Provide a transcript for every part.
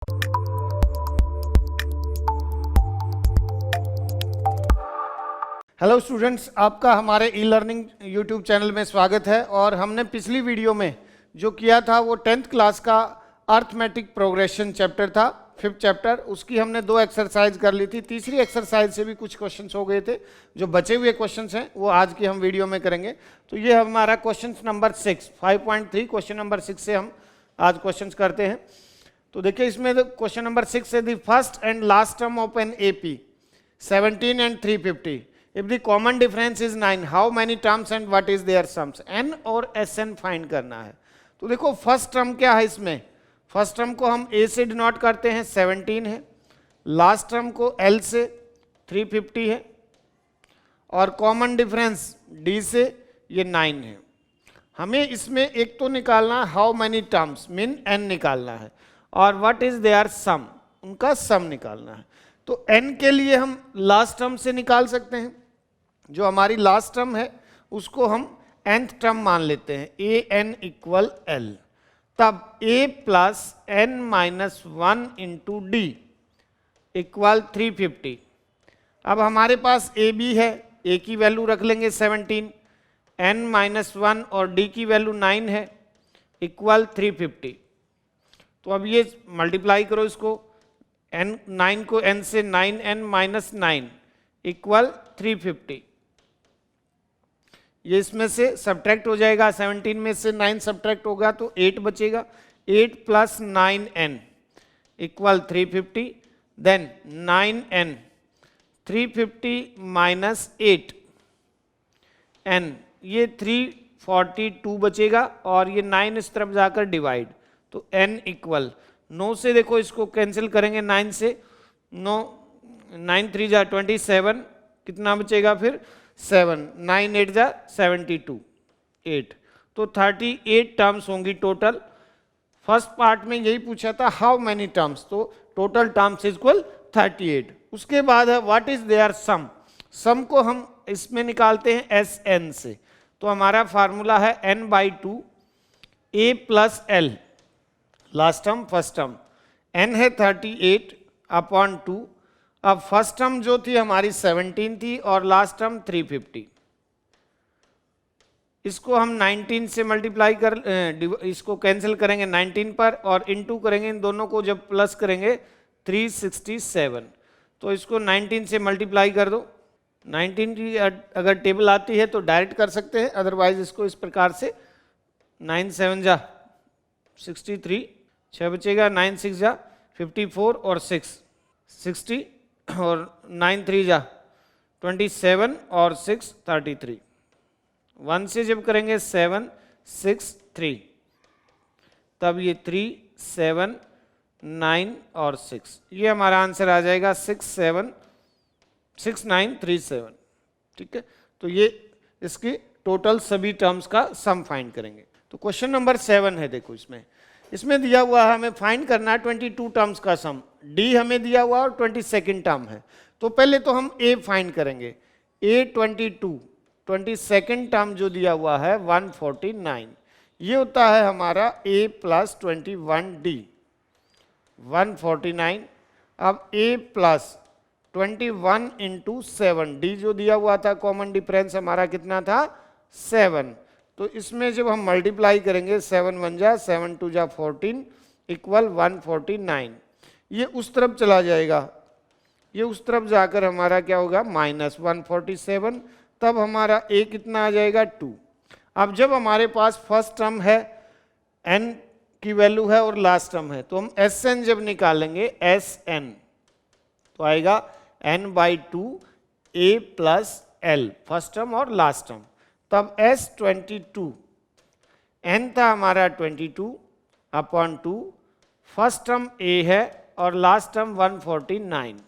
Hello students, आपका हमारे e learning YouTube channel में स्वागत है। और हमने पिछली वीडियो में जो किया था वो 10th क्लास का अर्थमेटिक प्रोग्रेशन चैप्टर था, 5th चैप्टर। उसकी हमने 2 एक्सरसाइज कर ली थी। तीसरी एक्सरसाइज से भी कुछ क्वेश्चंस हो गए थे। जो बचे हुए क्वेश्चंस हैं वो आज की हम वीडियो में करेंगे। तो ये हमारा क्वेश्चन नंबर 6, 5.3 क्वेश्चन नंबर 6 से हम आज क्वेश्चन करते हैं। तो देखिए इसमें क्वेश्चन नंबर 6 से the first and last term of an AP 17 and 350, if the common difference is 9, how many terms and what is their sums? n और Sn फाइंड करना है। तो देखो फर्स्ट टर्म क्या है इसमें, फर्स्ट टर्म को हम a से डिनोट करते हैं, 17 है। लास्ट टर्म को l से 350 है और कॉमन डिफरेंस d से ये 9 है। हमें इसमें एक तो निकालना how many terms mean n निकालना है और व्हाट इज देयर सम, उनका सम निकालना है। तो n के लिए हम लास्ट टर्म से निकाल सकते हैं। जो हमारी लास्ट टर्म है उसको हम nth टर्म मान लेते हैं, an इक्वल l। तब a plus n minus 1 into D equal 350। अब हमारे पास a b है, a की वैल्यू रख लेंगे 17, n माइनस 1 और d की वैल्यू 9 है इक्वल 350। तो अब ये मल्टीप्लाई करो इसको, n 9 को n से 9n माइनस 9 इक्वल 350। ये इसमें से सब्ट्रैक्ट हो जाएगा, 17 में से 9 सब्ट्रैक्ट होगा तो 8 बचेगा। 8 plus 9n equal 350, then 9n 350 minus 8n, ये 342 बचेगा और ये 9 इस तरफ जाकर डिवाइड, तो n इक्वल 9 से देखो इसको कैंसिल करेंगे 9 से, 9 9 3 जा 27, कितना बचेगा फिर 7, 9 8 जा 72, 8, तो 38 टर्म्स होंगी टोटल। फर्स्ट पार्ट में यही पूछा था हाउ मैनी टर्म्स, तो टोटल टर्म्स इक्वल 38। उसके बाद है व्हाट इज देयर सम, सम को हम इसमें निकालते हैं Sn से। तो हमारा फार्मूला है n/2 a plus l, last term first term, n है 38 अपॉन 2। अब फर्स्ट टर्म जो थी हमारी 17 थी और लास्ट टर्म 350। इसको हम 19 से मल्टीप्लाई कर, इसको कैंसिल करेंगे 19 पर और इनटू करेंगे, इन दोनों को जब प्लस करेंगे 367। तो इसको 19 से मल्टीप्लाई कर दो। 19 की अगर टेबल आती है तो डायरेक्ट कर सकते हैं, अदरवाइज इसको इस प्रकार से 9 7 जा 63, 6 बचेगा, 9 6 जा 54 और 6 60 और 9 3 जा 27 और 6 33। 1 से जब करेंगे 7 6 3, तब ये 3 7 9 और 6, ये हमारा आंसर आ जाएगा 6937। ठीक है, तो ये इसकी टोटल सभी टर्म्स का सम फाइंड करेंगे। तो क्वेश्चन नंबर 7 है, देखो इसमें दिया हुआ है हमें फाइंड करना है 22 टर्म्स का सम, डी हमें दिया हुआ और 22 टर्म है। तो पहले तो हम ए फाइंड करेंगे, ए 22 टर्म जो दिया हुआ है 149, ये होता है हमारा ए प्लस 21d 149। अब ए प्लस 21 इंटू 7, डी जो दिया हुआ था कॉमन डिफरेंस हमारा कितना था 7। तो इसमें जब हम मल्टीप्लाई करेंगे 7 1 जा 7 2 जा 14 इक्वल 149। ये उस तरफ चला जाएगा, ये उस तरफ जाकर हमारा क्या होगा माइनस 147, तब हमारा a कितना आ जाएगा 2। अब जब हमारे पास फर्स्ट टर्म है n की वैल्यू है और लास्ट टर्म है, तो हम Sn जब निकालेंगे Sn तो आएगा n/2 a plus l, first term और लास्ट टर्म। तब S22, n था हमारा 22 अपॉन 2, फर्स्ट टर्म a है और लास्ट टर्म 149।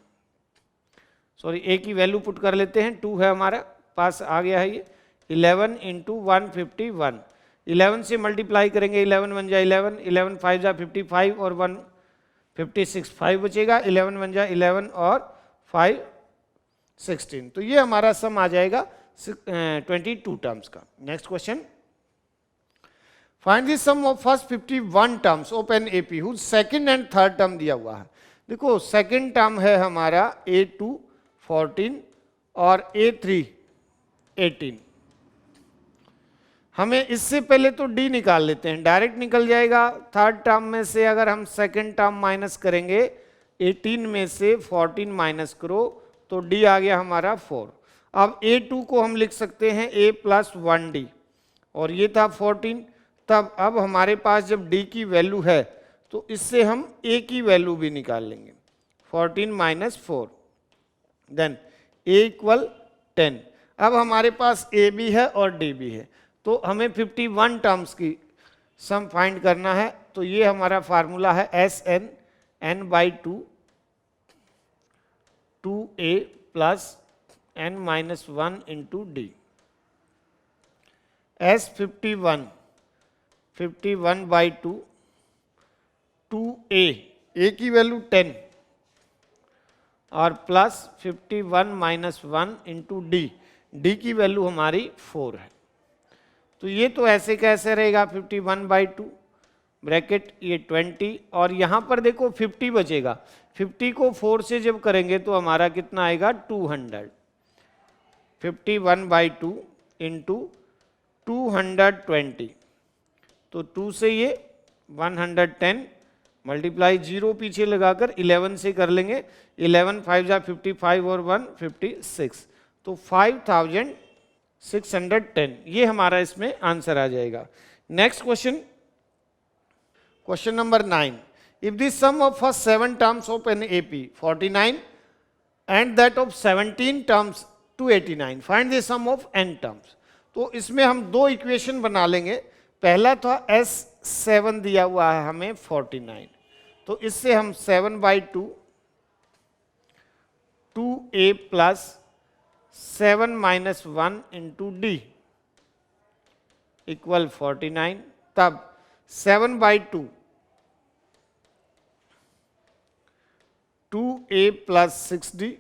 सॉरी, a की वैल्यू पुट कर लेते हैं, 2 है हमारा पास आ गया है ये, 11 इंटू 151। 11 से मल्टीप्लाई करेंगे, 11 1 जा 11, 11 5 जा 55 और 1 56, 5 बचेगा, 11 1 जा 11 और 5 16। तो ये हमारा सम आ जाएगा 22 टर्म्स का। Next question, find the sum of first 51 terms of an AP whose second and third term दिया हुआ है। देखो सेकंड टर्म है हमारा A2 14 और A3 18। हमें इससे पहले तो D निकाल लेते हैं, डायरेक्ट निकल जाएगा। थर्ड टर्म में से अगर हम सेकंड टर्म माइनस करेंगे, 18 में से 14 माइनस करो तो D आ गया हमारा 4। अब A2 को हम लिख सकते हैं A प्लस 1D और ये था 14। तब अब हमारे पास जब D की वैल्यू है तो इससे हम A की वैल्यू भी निकाल लेंगे, 14 माइनस 4, देन A इक्वल 10। अब हमारे पास A भी है और D भी है, तो हमें 51 टर्म्स की सम फाइंड करना है। तो ये हमारा फार्मूला है Sn n by 2 2A plus n minus 1 into D. S 51 by 2 2A, A की वैल्यू 10 और plus 51 minus 1 into D, D की वैल्यू हमारी 4 है। तो ये तो ऐसे कैसे रहेगा 51 बाई 2 ब्रैकेट ये 20 और यहाँ पर देखो 50 बचेगा। 50 को 4 से जब करेंगे तो हमारा कितना आएगा 200। 51 बाई 2 इंटू 220, तो 2 से ये 110 मल्टीप्लाई 0 पीछे लगाकर 11 से कर लेंगे। 11 5 जा 55 और 1 56, तो 5610 ये हमारा इसमें आंसर आ जाएगा। Next question, question number 9। If the sum of first 7 terms of an AP 49 and that of 17 terms 289, find the sum of n terms. तो इसमें हम दो इक्वेशन बना लेंगे। पहला था S7 दिया हुआ है हमें 49, तो इससे हम 7 by 2 2A plus 7 minus 1 into D equal 49। तब 7 बाई 2 2A प्लस 6D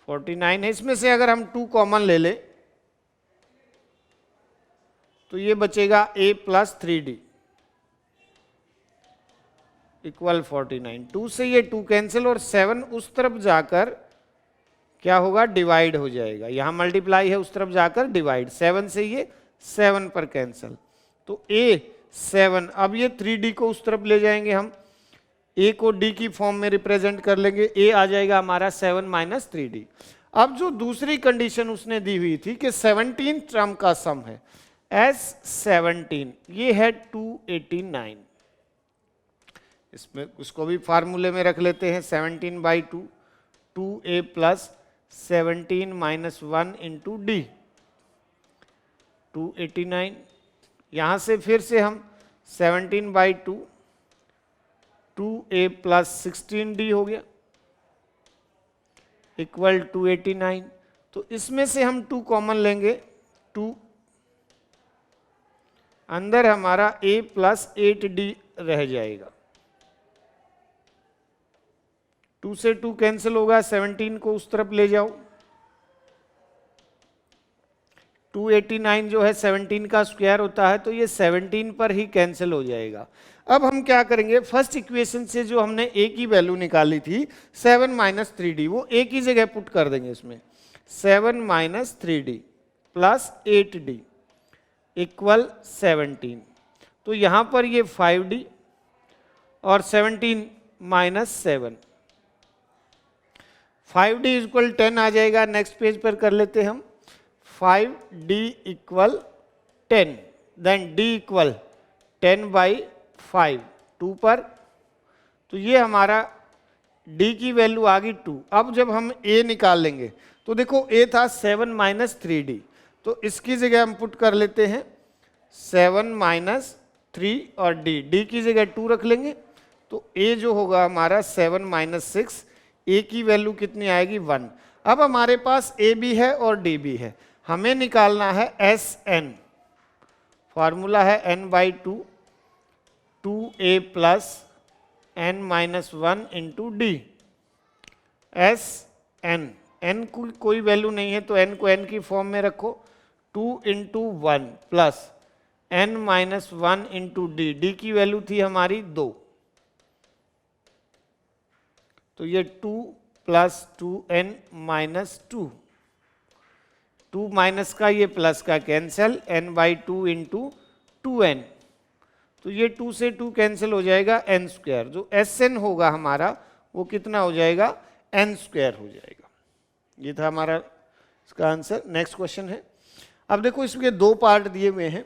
49 है। इसमें से अगर हम 2 कॉमन ले ले तो ये बचेगा A प्लस 3D इक्वल 49। 2 से ये 2 कैंसिल और 7 उस तरफ जाकर क्या होगा डिवाइड हो जाएगा। यहां मल्टीप्लाई है, उस तरफ जाकर डिवाइड, 7 से ये 7 पर कैंसिल, तो A 7। अब ये 3D को उस तरफ ले जाएंगे हम, A को D की फॉर्म में रिप्रेजेंट कर लेंगे, A आ जाएगा हमारा 7 माइनस 3D। अब जो दूसरी कंडीशन उसने दी हुई थी कि 17 टर्म का सम है S17, ये है 289। इसमें उसको भी फार्मूले में रख लेते हैं, 17 by 2 2A plus 17 minus 1 into D 289। यहाँ से फिर से हम 17 बाई 2 2A प्लस 16D हो गया इक्वल 289। तो इसमें से हम 2 कॉमन लेंगे, 2 अंदर हमारा A प्लस 8D रह जाएगा। 2 से 2 कैंसिल होगा, 17 को उस तरफ ले जाओ, 289 जो है 17 का स्क्वायर होता है, तो ये 17 पर ही कैंसिल हो जाएगा। अब हम क्या करेंगे, फर्स्ट इक्वेशन से जो हमने A की वैल्यू निकाली थी 7 माइनस 3D, वो A की जगह पुट कर देंगे इसमें, 7 minus 3D plus 8D equal 17। तो यहाँ पर ये 5D और 17 माइनस 7, 5D इक्वल 10 आ जाएगा। नेक्स्ट पेज पर कर लेते हैं हम, 5D equal 10, then D equal 10 by 5 2 पर, तो ये हमारा D की वैल्यू आ गई 2। अब जब हम A निकाल लेंगे तो देखो A था 7 माइनस 3D, तो इसकी जगह हम पुट कर लेते हैं 7 माइनस 3 और D की जगह 2 रख लेंगे, तो A जो होगा हमारा 7 माइनस 6, A की वैल्यू कितनी आएगी 1। अब हमारे पास A भी है और D भी है, हमें निकालना है Sn। फार्मूला है n by 2 2A plus n minus 1 into D. Sn, n कोई वैल्यू नहीं है तो n को n की फॉर्म में रखो, 2 into 1 plus n minus 1 into D, D की वैल्यू थी हमारी 2, तो ये 2 प्लस 2n माइनस 2, 2 माइनस का ये प्लस का cancel, n by 2 into 2n, तो ये 2 से 2 कैंसिल हो जाएगा n स्क्वायर, जो Sn होगा हमारा वो कितना हो जाएगा, n स्क्वायर हो जाएगा। ये था हमारा इसका आंसर। नेक्स्ट क्वेश्चन है, अब देखो इसके दो पार्ट दिए हुए हैं।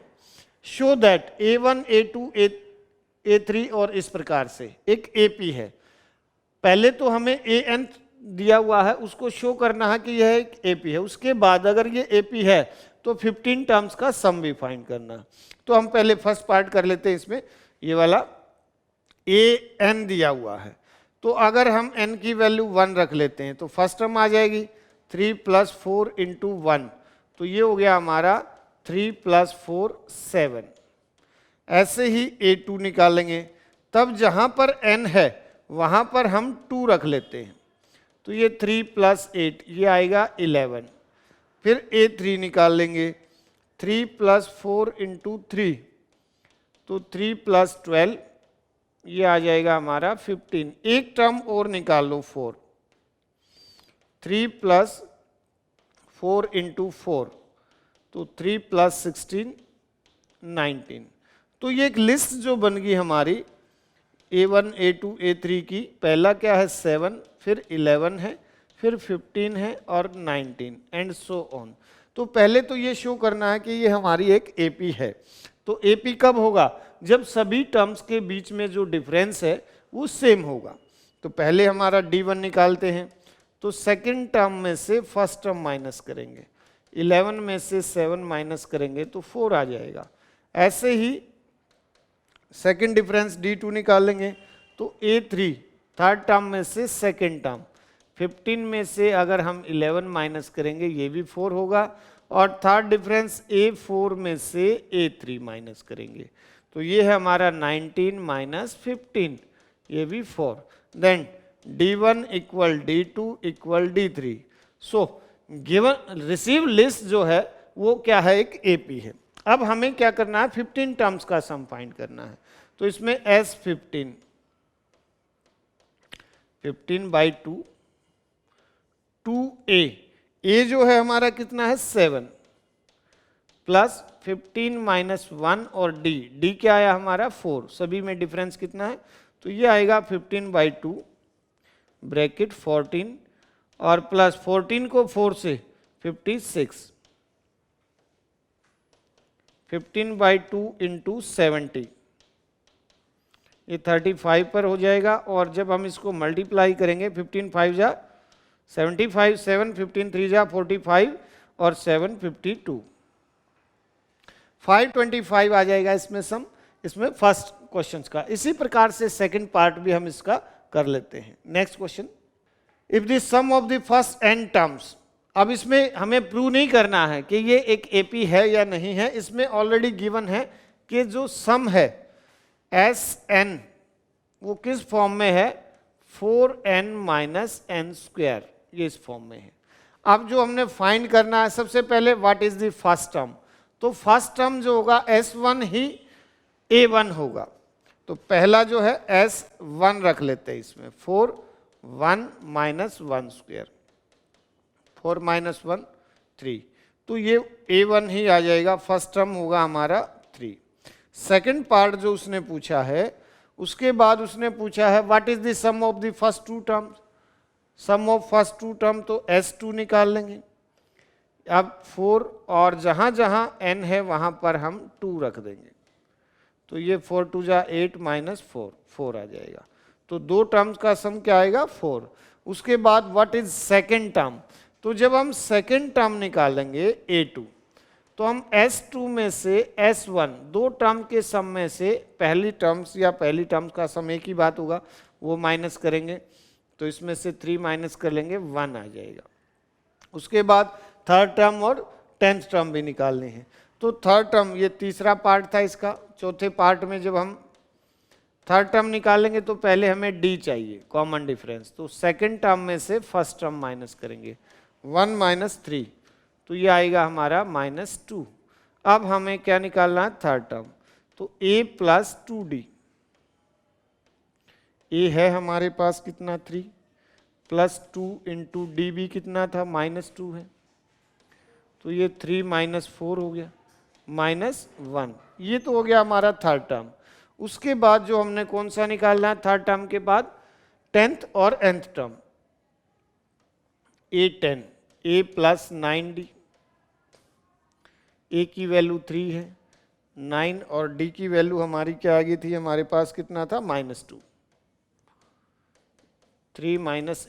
Show that a1 a2 a3 और इस प्रकार से एक AP है। पहले तो हमें an दिया हुआ है, उसको शो करना है कि यह एक AP है। उसके बाद अगर ये AP है तो 15 टर्म्स का सम भी फाइंड करना है। तो हम पहले फर्स्ट पार्ट कर लेते हैं। इसमें ये वाला an दिया हुआ है, तो अगर हम n की वैल्यू 1 रख लेते हैं तो फर्स्ट टर्म आ जाएगी 3 प्लस 4 इंटू 1, तो ये हो गया हमारा 3 प्लस 4 7। ऐसे ही a2 निकालेंगे, तब जहाँ पर n है वहाँ पर हम 2 रख लेते हैं, तो ये 3 प्लस 8 ये आएगा 11। फिर a3 निकाल लेंगे, 3 प्लस 4 इंटू 3, तो 3 प्लस 12 ये आ जाएगा हमारा 15। एक टर्म और निकाल लो 4, 3 प्लस 4 इंटू 4, तो 3 प्लस 16 19। तो ये एक लिस्ट जो बन गई हमारी a1 a2 a3 की, पहला क्या है 7, फिर 11 है, फिर 15 है और 19 एंड सो ऑन। तो पहले तो ये शो करना है कि ये हमारी एक AP है। तो AP कब होगा, जब सभी टर्म्स के बीच में जो डिफरेंस है वो सेम होगा। तो पहले हमारा D1 निकालते हैं, तो सेकंड टर्म में से फर्स्ट टर्म माइनस करेंगे, 11 में से 7 माइनस करेंगे तो 4 आ जाएगा। ऐसे ही सेकंड डिफरेंस D2 निकालेंगे, तो A3 थर्ड टर्म में से सेकंड टर्म, 15 में से अगर हम 11 माइनस करेंगे ये भी 4 होगा, और थर्ड डिफरेंस A4 में से A3 माइनस करेंगे, तो ये है हमारा 19 माइनस 15, ये भी 4। Then D1 equal D2 equal D3। So given receive list जो है वो क्या है, एक AP है। अब हमें क्या करना है, 15 टर्म्स का सम फाइंड करना है। तो इसमें S15 15 बाई 2 2a जो है हमारा कितना है 7 प्लस 15 माइनस 1 और d क्या आया हमारा 4, सभी में डिफरेंस कितना है, तो ये आएगा 15 बाई 2 ब्रैकेट 14 और प्लस 14 को 4 से 56, 15 बाई 2 इंटू 70, ये 35 पर हो जाएगा। और जब हम इसको मल्टीप्लाई करेंगे 15 5 जा 75, 7 15 3 जा 45 और 7 52, 525 आ जाएगा इसमें सम, इसमें फर्स्ट क्वेश्चन का। इसी प्रकार से सेकंड पार्ट भी हम इसका कर लेते हैं। Next question, if the sum of the first n terms, अब इसमें हमें प्रूव नहीं करना है कि ये एक AP है या नहीं है, इसमें ऑलरेडी गिवन है कि जो सम है Sn वो किस फॉर्म में है, 4n माइनस n स्क्वायर, ये इस फॉर्म में है। अब जो हमने फाइंड करना है, सबसे पहले what is the first term, तो फर्स्ट टर्म जो होगा S1 ही A1 होगा, तो पहला जो है S1 रख लेते हैं इसमें, 4 1 माइनस 1 स्क्वायर, 4 माइनस 1 3, तो ये A1 ही आ जाएगा, फर्स्ट टर्म होगा हमारा 3। सेकंड पार्ट जो उसने पूछा है, उसके बाद उसने पूछा है what is the sum of the first two terms, sum of first two term, तो S2 निकाल लेंगे। अब 4 और जहां जहां n है वहां पर हम 2 रख देंगे, तो ये 4 2 जा 8 माइनस 4 4 आ जाएगा, तो दो टर्म्स का सम क्या आएगा 4। उसके बाद व्हाट इज सेकंड टर्म, तो जब हम सेकंड टर्म निकालेंगे A2, तो हम S2 में से S1 दो टर्म के सम में से पहली टर्म्स या पहली टर्म्स का सम एक ही बात होगा, वो माइनस करेंगे, तो इसमें से 3 माइनस कर लेंगे 1 आ जाएगा। उसके बाद थर्ड टर्म और 10th टर्म भी निकालने हैं, तो थर्ड टर्म ये तीसरा पार्ट था इसका। चौथे पार्ट में जब हम थर्ड टर्म निकालेंगे तो पहले हमें D चाहिए, कॉमन डिफरेंस, तो सेकंड टर्म में से फर्स्ट टर्म माइनस करेंगे, 1 माइनस 3, तो ये आएगा हमारा -2। अब हमें क्या निकालना है, थर्ड टर्म, तो a प्लस 2d, a है हमारे पास कितना 3 प्लस 2 इंटू डी भी कितना था -2 है, तो ये 3 - 4 हो गया -1। ये तो हो गया हमारा थर्ड टर्म। उसके बाद जो हमने कौन सा निकालना है थर्ड टर्म के बाद, 10th और nth term, a10, a plus 9d, a की वैल्यू 3 है, 9 और d की वैल्यू हमारी क्या आ गई थी, हमारे पास कितना था -2, 3 -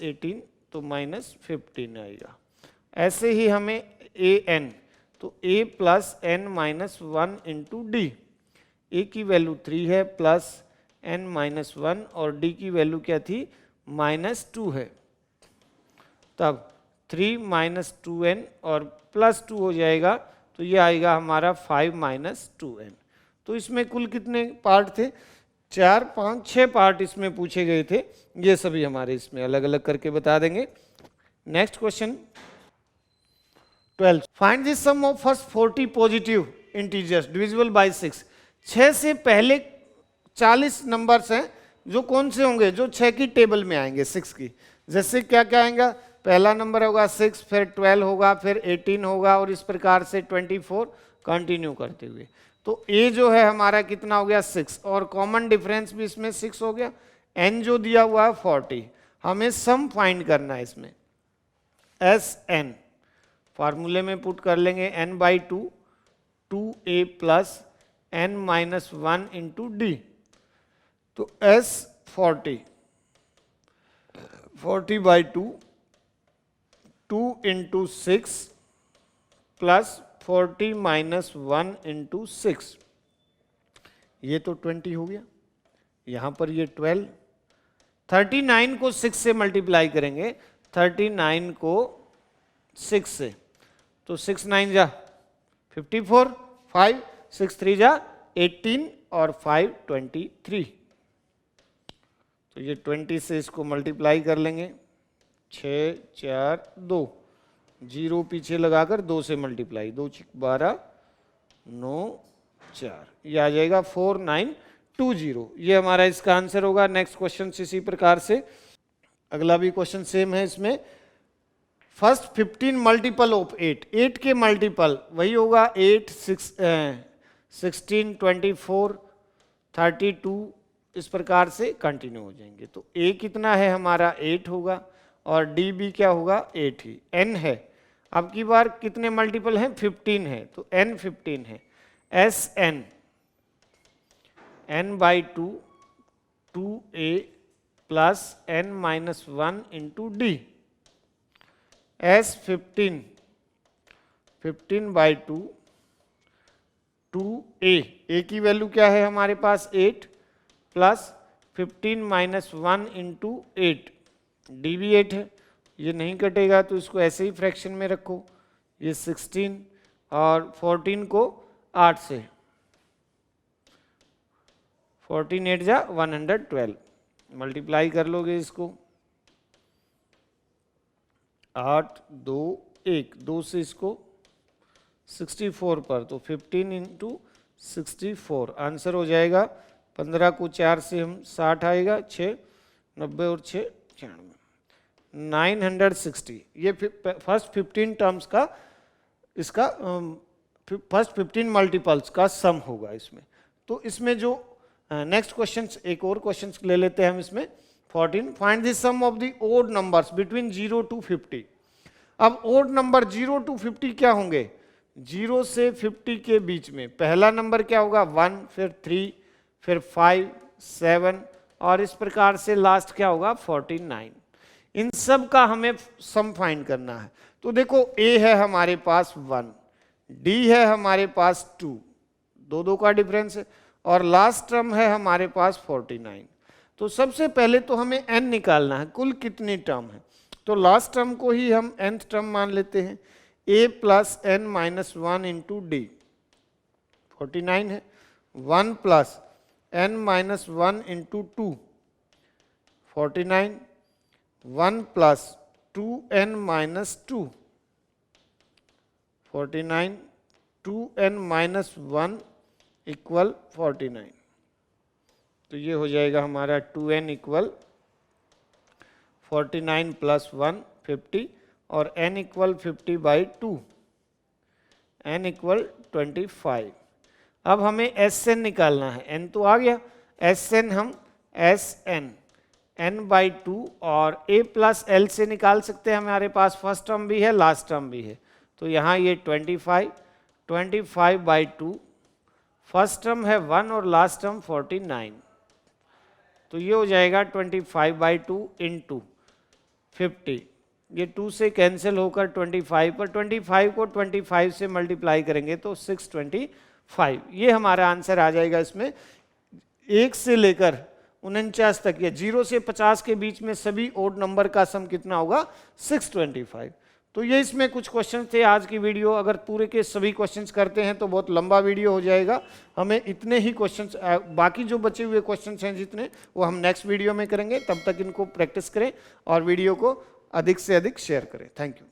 18 तो -15 आएगा। ऐसे ही हमें an, तो a plus n -1 into D, a की वैल्यू 3 है प्लस n -1 और d की वैल्यू क्या थी -2 है, तब 3 - 2n और प्लस 2 हो जाएगा, तो ये आएगा हमारा 5 - 2n। तो इसमें कुल कितने पार्ट थे, 4, 5, 6 पार्ट इसमें पूछे गए थे, ये सभी हमारे इसमें अलग अलग करके बता देंगे। Next question 12, find the sum of first 40 positive integers divisible by 6। 6 से पहले 40 नंबर्स हैं जो कौन से होंगे, जो 6 की टेबल में आएंगे 6 की। जैसे क्या क्या आएगा, पहला नंबर होगा 6, फिर 12 होगा, फिर 18 होगा और इस प्रकार से 24 कंटिन्यू करते हुए। तो a जो है हमारा कितना हो गया 6 और कॉमन डिफरेंस भी इसमें 6 हो गया, n जो दिया हुआ है 40। हमें सम फाइंड करना है इसमें, Sn फार्मूले में पुट कर लेंगे n/2, 2a plus n - 1 into D, तो S 40/2, 2 इंटू 6 प्लस 40 - 1 इंटू 6, ये तो 20 हो गया। यहाँ पर ये 12, 39 को 6 से मल्टीप्लाई करेंगे, 39 को 6 से, तो 6 9 जा 54, 5 6 3 जा 18 और 5 23, तो ये 20 से इसको मल्टीप्लाई कर लेंगे, 6 4 2, 0 पीछे लगाकर 2 से मल्टीप्लाई, 2 6 12 9 4, ये आ जाएगा 4920। ये हमारा इसका आंसर होगा। नेक्स्ट क्वेश्चन इसी प्रकार से, अगला भी क्वेश्चन सेम है। इसमें फर्स्ट 15 मल्टीपल ऑफ 8, 8 के मल्टीपल वही होगा 8 16 24 32, इस प्रकार से कंटिन्यू हो जाएंगे। तो a कितना है हमारा 8 होगा और d भी क्या होगा 8 ही, n है। अब की बार कितने मल्टीपल हैं 15 है, तो n 15 है। Sn n/2 2a plus n - 1 into D, S15 15/2 2a, a की वैल्यू क्या है हमारे पास 8 प्लस 15 - 1 इंटू 8, डी भी 8 है, ये नहीं कटेगा तो इसको ऐसे ही फ्रैक्शन में रखो, ये 16 और 14 को 8 से, 14 8 जा 112, मल्टीप्लाई कर लोगे इसको, 8 2 1, 2 से इसको 64 पर, तो 15 इंटू 64 आंसर हो जाएगा। 15 को 4 से हम 60 आएगा, 6 90 और 6 96, 960। ये फर्स्ट 15 टर्म्स का, इसका फर्स्ट 15 मल्टीपल्स का सम होगा इसमें। तो इसमें जो नेक्स्ट क्वेश्चन, एक और क्वेश्चन ले लेते हैं हम इसमें 14, find the sum of the odd numbers between 0 to 50। अब ओड नंबर 0 to 50 क्या होंगे, 0 से 50 के बीच में पहला नंबर क्या होगा 1, फिर 3, फिर 5 7 और इस प्रकार से लास्ट क्या होगा 49। इन सब का हमें सम फाइंड करना है। तो देखो a है हमारे पास 1, d है हमारे पास 2, दो दो का डिफरेंस है, और लास्ट टर्म है हमारे पास 49। तो सबसे पहले तो हमें n निकालना है, कुल कितनी टर्म है। तो लास्ट टर्म को ही हम nth टर्म मान लेते हैं, a plus n - 1 into D, 49 है, 1 plus n - 1 into 2, 49, 1 plus 2n - 2, 49, 2n minus 1 equal 49। तो ये हो जाएगा हमारा 2n इक्वल 49 प्लस 1 50 और n equal 50 by 2, n equal 25। अब हमें Sn निकालना है, n तो आ गया, Sn हम Sn n बाई 2 और a प्लस l से निकाल सकते हैं, हमारे पास फर्स्ट टर्म भी है लास्ट टर्म भी है। तो यहाँ ये 25 बाई 2, फर्स्ट टर्म है 1 और लास्ट टर्म 49। तो ये हो जाएगा 25 बाई 2 इंटू 50, ये 2 से कैंसिल होकर 25 पर 25 को 25 से मल्टीप्लाई करेंगे तो 625। ये हमारा आंसर आ जाएगा। इसमें 1 से लेकर 49 तक या 0 से 50 के बीच में सभी ओड नंबर का सम कितना होगा 625। तो ये इसमें कुछ क्वेश्चन थे आज की वीडियो। अगर पूरे के सभी क्वेश्चंस करते हैं तो बहुत लंबा वीडियो हो जाएगा। हमें इतने ही क्वेश्चंस, बाकी जो बचे हुए क्वेश्चंस हैं जितने, वो हम नेक्स्ट वीडियो में करेंगे। तब तक इनको प्रैक्टिस करें और वीडियो को अधिक से अधिक शेयर करें। Thank you.